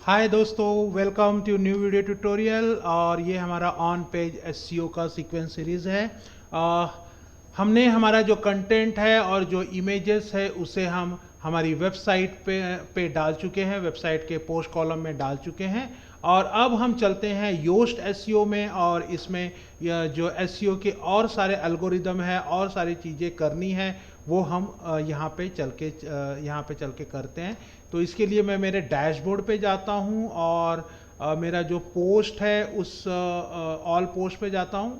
हाय दोस्तों, welcome to new video tutorial. और ये हमारा ऑन पेज एसईओ का सीक्वेंस सीरीज है। अ, हमने हमारा जो कंटेंट है और जो इमेजेस है उसे हम हमारी वेबसाइट पे डाल चुके हैं, वेबसाइट के पोस्ट कॉलम में डाल चुके हैं। और अब हम चलते हैं योस्ट एसईओ में, और इसमें जो एसईओ के और सारे एल्गोरिदम है और सारी चीज़ें करनी है वो हम यहाँ पे चल के करते हैं। तो इसके लिए मैं मेरे डैशबोर्ड पे जाता हूँ और मेरा जो पोस्ट है उस ऑल पोस्ट पे जाता हूँ,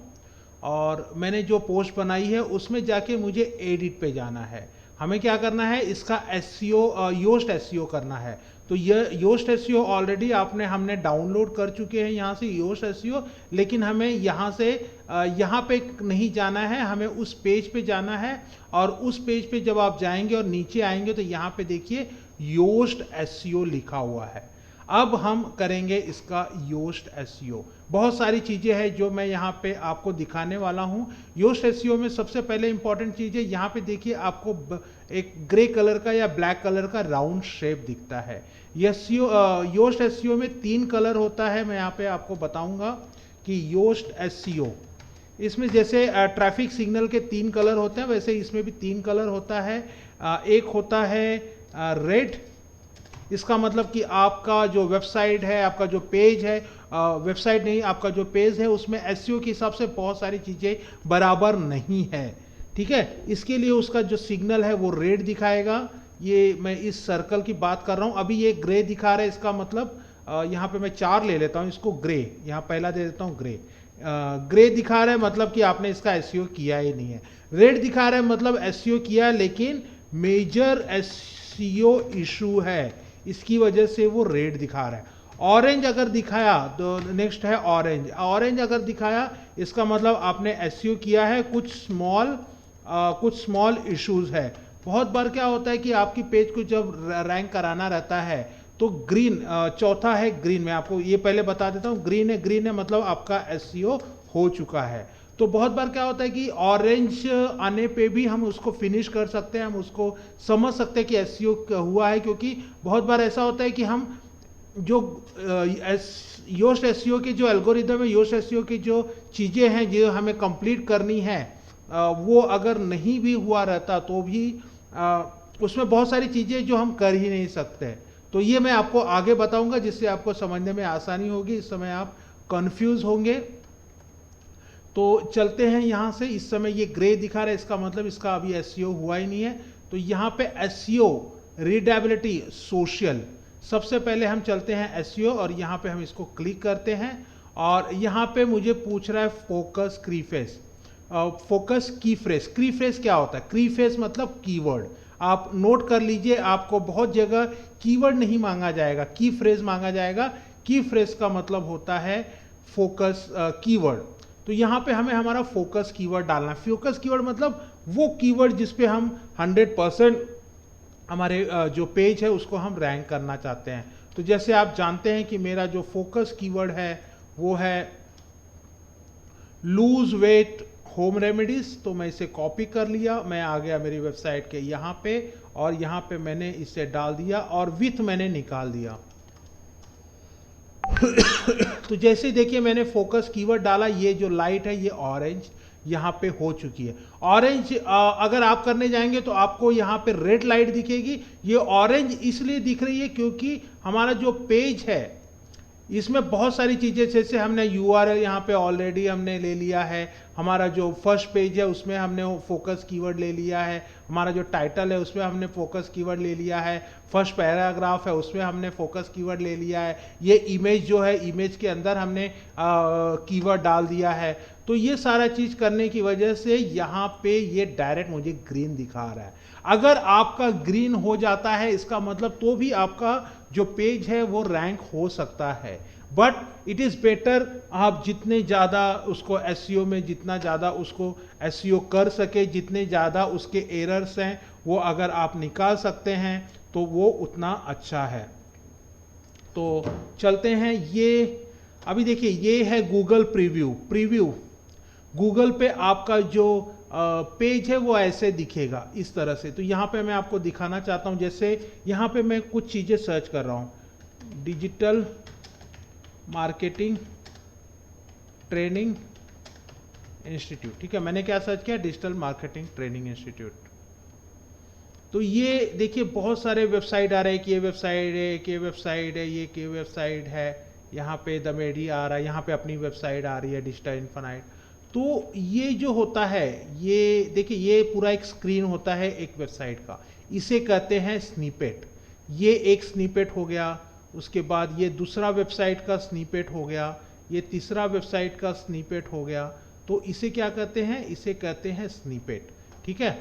और मैंने जो पोस्ट बनाई है उसमें जाके मुझे एडिट पे जाना है। हमें क्या करना है, इसका एसईओ योस्ट एसईओ करना है। तो ये योस्ट एसईओ ऑलरेडी हमने डाउनलोड कर चुके हैं यहाँ से योस्ट एसईओ। लेकिन हमें यहाँ से यहाँ पे नहीं जाना है, हमें उस पेज पे जाना है। और उस पेज पे जब आप जाएंगे और नीचे आएंगे तो यहाँ पे देखिए योस्ट एसईओ लिखा हुआ है। अब हम करेंगे इसका योस्ट एसईओ। बहुत सारी चीज़ें हैं जो मैं यहाँ पे आपको दिखाने वाला हूँ। योस्ट एसईओ में सबसे पहले इंपॉर्टेंट चीज़ है, यहाँ पे देखिए आपको एक ग्रे कलर का या ब्लैक कलर का राउंड शेप दिखता है। एसईओ योस्ट एसईओ में 3 कलर होता है। मैं यहाँ पे आपको बताऊंगा कि योस्ट एसईओ इसमें जैसे ट्रैफिक सिग्नल के 3 कलर होते हैं, वैसे इसमें भी 3 कलर होता है। एक होता है रेड। इसका मतलब कि आपका जो वेबसाइट है, आपका जो पेज है, वेबसाइट नहीं, आपका जो पेज है उसमें एसईओ के हिसाब से बहुत सारी चीज़ें बराबर नहीं है। ठीक है, इसके लिए उसका जो सिग्नल है वो रेड दिखाएगा। ये मैं इस सर्कल की बात कर रहा हूँ। अभी ये ग्रे दिखा रहा है, इसका मतलब यहाँ पे मैं 4 ले लेता हूँ, इसको ग्रे, यहाँ पहला दे देता हूँ ग्रे। ग्रे दिखा रहा है मतलब कि आपने इसका एसईओ किया ही नहीं है। रेड दिखा रहा है मतलब एसईओ किया है, लेकिन मेजर एसईओ इशू है, इसकी वजह से वो रेड दिखा रहा है। ऑरेंज अगर दिखाया तो नेक्स्ट है ऑरेंज। ऑरेंज अगर दिखाया इसका मतलब आपने एसईओ किया है, कुछ स्मॉल इश्यूज है। बहुत बार क्या होता है कि आपकी पेज को जब रैंक कराना रहता है तो ग्रीन, चौथा है ग्रीन। मैं आपको ये पहले बता देता हूँ, ग्रीन है मतलब आपका एसईओ हो चुका है। तो बहुत बार क्या होता है कि ऑरेंज आने पे भी हम उसको फिनिश कर सकते हैं, हम उसको समझ सकते हैं कि एसईओ हुआ है। क्योंकि बहुत बार ऐसा होता है कि हम जो योस्ट एसईओ के जो एल्गोरिदम है, योस्ट एसईओ की जो चीज़ें हैं जो हमें कंप्लीट करनी है, वो अगर नहीं भी हुआ रहता तो भी उसमें बहुत सारी चीज़ें जो हम कर ही नहीं सकते। तो ये मैं आपको आगे बताऊंगा जिससे आपको समझने में आसानी होगी। इस समय आप कंफ्यूज होंगे। तो चलते हैं यहाँ से। इस समय ये ग्रे दिखा रहा है, इसका मतलब इसका अभी एसईओ हुआ ही नहीं है। तो यहाँ पे एसईओ रीडेबिलिटी सोशल, सबसे पहले हम चलते हैं एसईओ और यहाँ पे हम इसको क्लिक करते हैं। और यहाँ पे मुझे पूछ रहा है focus keyphrase. Focus keyphrase, keyphrase क्या होता है? कीफ्रेज मतलब कीवर्ड। आप नोट कर लीजिए, आपको बहुत जगह कीवर्ड नहीं मांगा जाएगा, की फ्रेज मांगा जाएगा। की फ्रेज का मतलब होता है फोकस कीवर्ड। तो यहाँ पे हमें हमारा फोकस कीवर्ड डालना है। फोकस कीवर्ड मतलब वो कीवर्ड जिस पे हम 100% हमारे जो पेज है उसको हम रैंक करना चाहते हैं। तो जैसे आप जानते हैं कि मेरा जो फोकस कीवर्ड है वो है लूज वेट होम रेमेडीज। तो मैं इसे कॉपी कर लिया, मैं आ गया मेरी वेबसाइट के यहाँ पे, और यहाँ पे मैंने इसे डाल दिया और विथ मैंने निकाल दिया। तो जैसे देखिए मैंने फोकस कीवर्ड डाला, ये जो लाइट है ये ऑरेंज यहाँ पे हो चुकी है। ऑरेंज अगर आप करने जाएंगे तो आपको यहाँ पे रेड लाइट दिखेगी। ये ऑरेंज इसलिए दिख रही है क्योंकि हमारा जो पेज है इसमें बहुत सारी चीज़ें, जैसे हमने यूआरएल यहाँ पे ऑलरेडी हमने ले लिया है, हमारा जो फर्स्ट पेज है उसमें हमने फोकस कीवर्ड ले लिया है, हमारा जो टाइटल है उसमें हमने फोकस कीवर्ड ले लिया है, फर्स्ट पैराग्राफ है उसमें हमने फोकस कीवर्ड ले लिया है, ये इमेज जो है इमेज के अंदर हमने कीवर्ड डाल दिया है। तो ये सारा चीज़ करने की वजह से यहाँ पे ये डायरेक्ट मुझे ग्रीन दिखा रहा है। अगर आपका ग्रीन हो जाता है इसका मतलब तो भी आपका जो पेज है वो रैंक हो सकता है। बट इट इज़ बेटर आप जितने ज़्यादा उसको एसईओ में, जितना ज़्यादा उसको एसईओ कर सके, जितने ज़्यादा उसके एरर्स हैं वो अगर आप निकाल सकते हैं तो वो उतना अच्छा है। तो चलते हैं, ये अभी देखिए ये है गूगल प्रीव्यू। गूगल पे आपका जो पेज है वो ऐसे दिखेगा इस तरह से। तो यहाँ पे मैं आपको दिखाना चाहता हूँ, जैसे यहाँ पे मैं कुछ चीज़ें सर्च कर रहा हूँ। Digital marketing training institute. ठीक है, मैंने क्या सर्च किया, डिजिटल मार्केटिंग ट्रेनिंग इंस्टीट्यूट। तो ये देखिए बहुत सारे वेबसाइट आ रहे हैं कि ये वेबसाइट है, कि वेबसाइट है, ये कि वेबसाइट है, यहाँ पे द मेडी आ रहा है, यहाँ पे अपनी वेबसाइट आ रही है डिजिटल इन्फिनाइट। तो ये जो होता है, ये देखिए ये पूरा एक स्क्रीन होता है एक वेबसाइट का, इसे कहते हैं स्निपेट। ये एक स्निपेट हो गया, उसके बाद ये दूसरा वेबसाइट का स्निपेट हो गया, ये तीसरा वेबसाइट का स्निपेट हो गया। तो इसे क्या कहते हैं, इसे कहते हैं स्निपेट। ठीक है,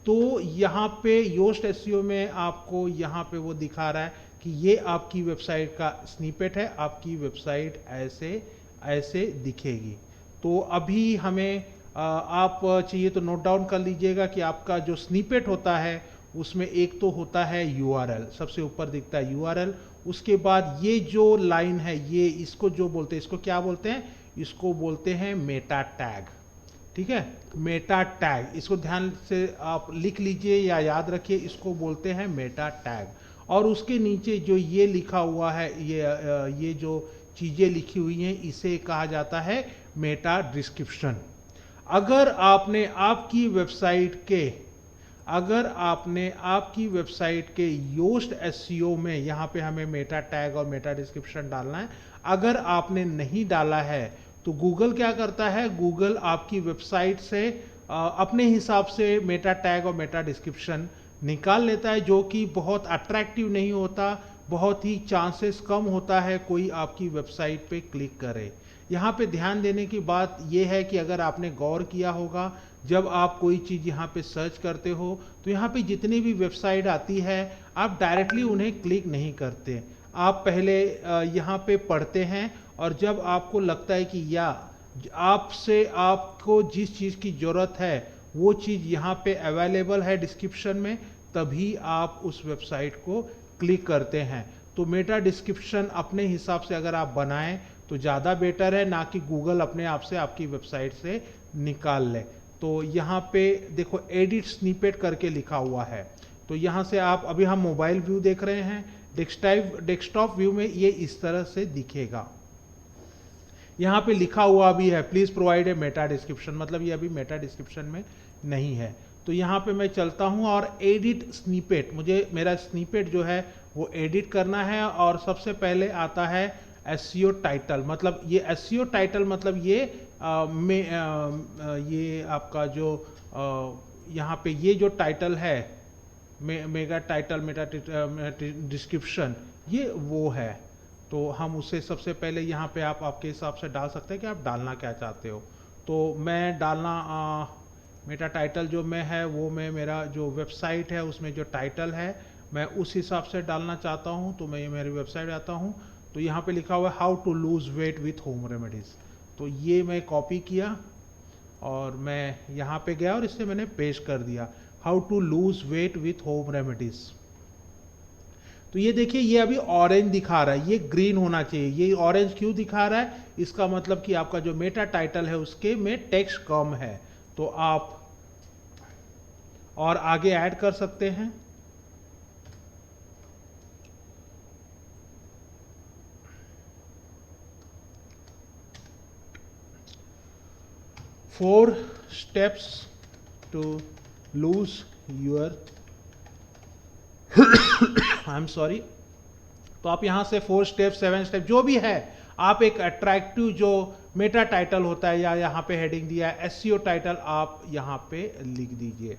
तो यहाँ पे योस्ट एसईओ में आपको यहाँ पे वो दिखा रहा है कि ये आपकी वेबसाइट का स्निपेट है, आपकी वेबसाइट ऐसे ऐसे दिखेगी। तो अभी हमें आप चाहिए तो नोट डाउन कर लीजिएगा कि आपका जो स्निपेट होता है उसमें एक तो होता है यूआरएल, सबसे ऊपर दिखता है यूआरएल। उसके बाद ये जो लाइन है, ये इसको जो बोलते हैं, इसको क्या बोलते हैं, इसको बोलते हैं मेटा टैग। ठीक है, मेटा टैग, इसको ध्यान से आप लिख लीजिए या याद रखिए, इसको बोलते हैं मेटा टैग। और उसके नीचे जो ये लिखा हुआ है, ये जो चीज़ें लिखी हुई हैं, इसे कहा जाता है मेटा डिस्क्रिप्शन। अगर आपने आपकी वेबसाइट के अगर आपने आपकी वेबसाइट के योस्ट एसईओ में, यहाँ पे हमें मेटा टैग और मेटा डिस्क्रिप्शन डालना है, अगर आपने नहीं डाला है तो गूगल क्या करता है, गूगल आपकी वेबसाइट से अपने हिसाब से मेटा टैग और मेटा डिस्क्रिप्शन निकाल लेता है, जो कि बहुत अट्रैक्टिव नहीं होता, बहुत ही चांसेस कम होता है कोई आपकी वेबसाइट पे क्लिक करे। यहाँ पे ध्यान देने की बात यह है कि अगर आपने गौर किया होगा, जब आप कोई चीज़ यहाँ पे सर्च करते हो तो यहाँ पे जितनी भी वेबसाइट आती है आप डायरेक्टली उन्हें क्लिक नहीं करते, आप पहले यहाँ पे पढ़ते हैं, और जब आपको लगता है कि या आपसे आपको जिस चीज़ की ज़रूरत है वो चीज़ यहाँ पे अवेलेबल है डिस्क्रिप्शन में, तभी आप उस वेबसाइट को क्लिक करते हैं। तो मेटा डिस्क्रिप्शन अपने हिसाब से अगर आप बनाएं तो ज़्यादा बेटर है, ना कि गूगल अपने आप से आपकी वेबसाइट से निकाल ले। तो यहाँ पे देखो एडिट स्निपेट करके लिखा हुआ है, तो यहाँ से आप, अभी हम मोबाइल व्यू देख रहे हैं, डेस्कटॉप व्यू में ये इस तरह से दिखेगा। यहाँ पे लिखा हुआ भी है please provide a Meta description, मतलब ये अभी मेटा डिस्क्रिप्शन में नहीं है। तो यहाँ पे मैं चलता हूँ और एडिट स्निपेट, मुझे मेरा स्निपेट जो है वो एडिट करना है, और सबसे पहले आता है एसईओ टाइटल। मतलब ये एसईओ टाइटल मतलब ये ये आपका जो यहाँ पे ये जो टाइटल है मेगा टाइटल, मेटा डिस्क्रिप्शन, ये वो है। तो हम उसे सबसे पहले यहाँ पे आप आपके हिसाब से डाल सकते हैं कि आप डालना क्या चाहते हो। तो मैं डालना मेटा टाइटल जो मैं है वो मैं, मेरा जो वेबसाइट है उसमें जो टाइटल है मैं उस हिसाब से डालना चाहता हूँ। तो मैं ये मेरी वेबसाइट आता हूँ, तो यहाँ पे लिखा हुआ है how to lose weight with home remedies. तो ये मैं कॉपी किया और मैं यहाँ पे गया और इससे मैंने पेस्ट कर दिया, how to lose weight with home remedies. तो ये देखिए ये अभी ऑरेंज दिखा रहा है, ये ग्रीन होना चाहिए। ये ऑरेंज क्यों दिखा रहा है, इसका मतलब कि आपका जो मेटा टाइटल है उसके में टेक्स्ट कम है, तो आप और आगे ऐड कर सकते हैं। Four steps to lose your I am sorry. तो आप यहां से 4 स्टेप 7 स्टेप जो भी है, आप एक अट्रैक्टिव जो मेटा टाइटल होता है या यहाँ पे हेडिंग दिया है एसईओ टाइटल, आप यहाँ पे लिख दीजिए।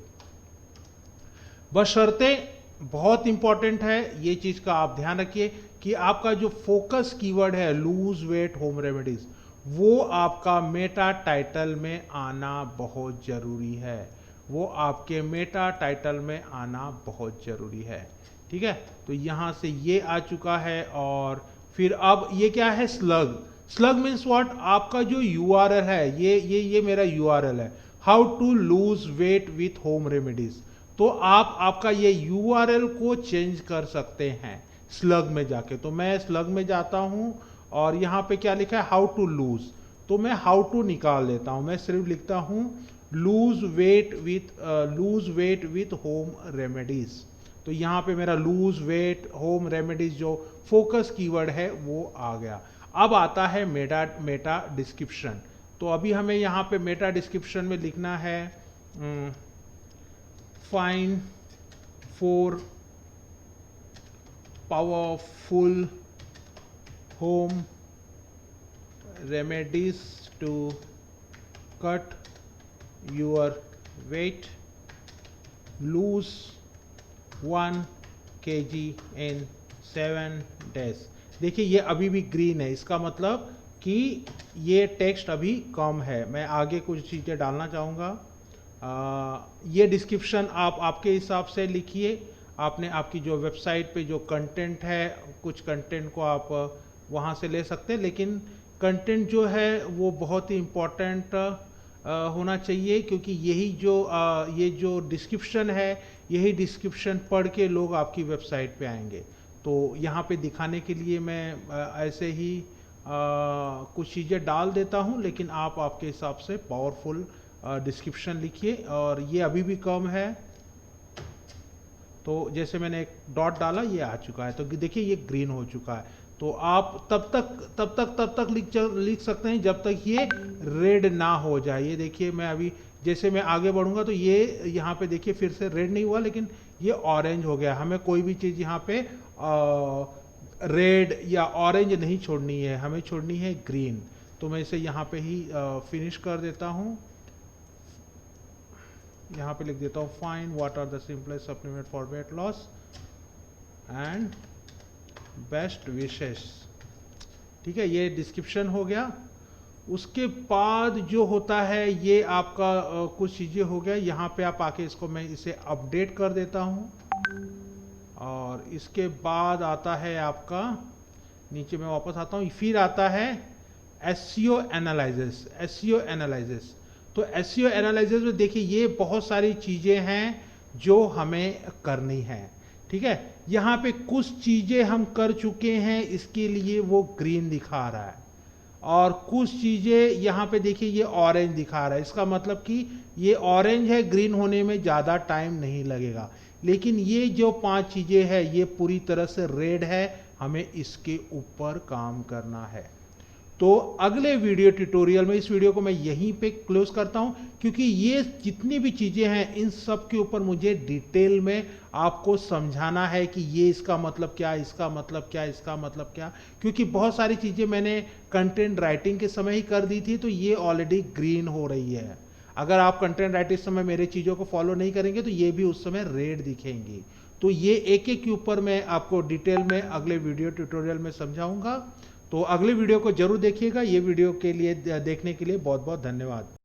बशर्ते बहुत इंपॉर्टेंट है ये चीज का आप ध्यान रखिए कि आपका जो फोकस कीवर्ड है लूज वेट होम रेमेडीज, वो आपका मेटा टाइटल में आना बहुत जरूरी है, वो आपके मेटा टाइटल में आना बहुत जरूरी है। ठीक है, तो यहां से ये आ चुका है। और फिर अब ये क्या है, स्लग। स्लग मीन्स व्हाट, आपका जो यूआरएल है, ये मेरा यूआरएल है, how to lose weight with home remedies. तो आप आपका ये यूआरएल को चेंज कर सकते हैं स्लग में जाके। तो मैं स्लग में जाता हूं और यहाँ पे क्या लिखा है, हाउ टू लूज, तो मैं हाउ टू निकाल देता हूं, मैं सिर्फ लिखता हूं loose weight with home remedies. तो यहाँ पे मेरा लूज वेट होम रेमेडीज जो फोकस कीवर्ड है वो आ गया। अब आता है मेटा डिस्क्रिप्शन। तो अभी हमें यहाँ पे मेटा डिस्क्रिप्शन में लिखना है fine 4 powerful home remedies to cut your weight, lose 1 kg in 7 days। देखिए ये अभी भी ग्रीन है, इसका मतलब कि ये टेक्स्ट अभी कम है। मैं आगे कुछ चीज़ें डालना चाहूँगा। ये डिस्क्रिप्शन आप आपके हिसाब से लिखिए। आपने आपकी जो वेबसाइट पे जो कंटेंट है, कुछ कंटेंट को आप वहाँ से ले सकते हैं, लेकिन कंटेंट जो है वो बहुत ही इम्पोर्टेंट होना चाहिए, क्योंकि यही जो ये जो डिस्क्रिप्शन है, यही डिस्क्रिप्शन पढ़ के लोग आपकी वेबसाइट पे आएंगे। तो यहाँ पे दिखाने के लिए मैं ऐसे ही कुछ चीज़ें डाल देता हूँ, लेकिन आप आपके हिसाब से पावरफुल डिस्क्रिप्शन लिखिए। और ये अभी भी कम है, तो जैसे मैंने एक डॉट डाला ये आ चुका है, तो देखिए ये ग्रीन हो चुका है। तो आप तब तक लिख सकते हैं जब तक ये रेड ना हो जाए। ये देखिए मैं अभी जैसे मैं आगे बढ़ूंगा तो ये यहाँ पे देखिए फिर से रेड नहीं हुआ, लेकिन ये ऑरेंज हो गया। हमें कोई भी चीज़ यहाँ पे रेड या ऑरेंज नहीं छोड़नी है, हमें छोड़नी है ग्रीन। तो मैं इसे यहाँ पे ही फिनिश कर देता हूँ। यहाँ पे लिख देता हूँ fine what are the simplest supplement for weight loss and best wishes. ठीक है, ये डिस्क्रिप्शन हो गया। उसके बाद जो होता है ये आपका कुछ चीज़ें हो गया। यहाँ पे आप आके इसको मैं इसे अपडेट कर देता हूँ। और इसके बाद आता है आपका, नीचे मैं वापस आता हूँ, फिर आता है एसईओ एनालिसिस। एसईओ एनालिसिस, तो एसईओ एनालिसिस में देखिए ये बहुत सारी चीज़ें हैं जो हमें करनी है। ठीक है, यहाँ पे कुछ चीज़ें हम कर चुके हैं, इसके लिए वो ग्रीन दिखा रहा है, और कुछ चीज़ें यहाँ पे देखिए ये ऑरेंज दिखा रहा है। इसका मतलब कि ये ऑरेंज है, ग्रीन होने में ज़्यादा टाइम नहीं लगेगा। लेकिन ये जो 5 चीज़ें हैं ये पूरी तरह से रेड है, हमें इसके ऊपर काम करना है। तो अगले वीडियो ट्यूटोरियल में, इस वीडियो को मैं यहीं पे क्लोज करता हूं, क्योंकि ये जितनी भी चीज़ें हैं इन सब के ऊपर मुझे डिटेल में आपको समझाना है कि ये इसका मतलब क्या, इसका मतलब क्या, इसका मतलब क्या। क्योंकि बहुत सारी चीज़ें मैंने कंटेंट राइटिंग के समय ही कर दी थी, तो ये ऑलरेडी ग्रीन हो रही है। अगर आप कंटेंट राइटिंग समय मेरे चीज़ों को फॉलो नहीं करेंगे तो ये भी उस समय रेड दिखेंगी। तो ये एक एक के ऊपर मैं आपको डिटेल में अगले वीडियो ट्यूटोरियल में समझाऊंगा। तो अगले वीडियो को जरूर देखिएगा। ये वीडियो के लिए देखने के लिए बहुत बहुत धन्यवाद।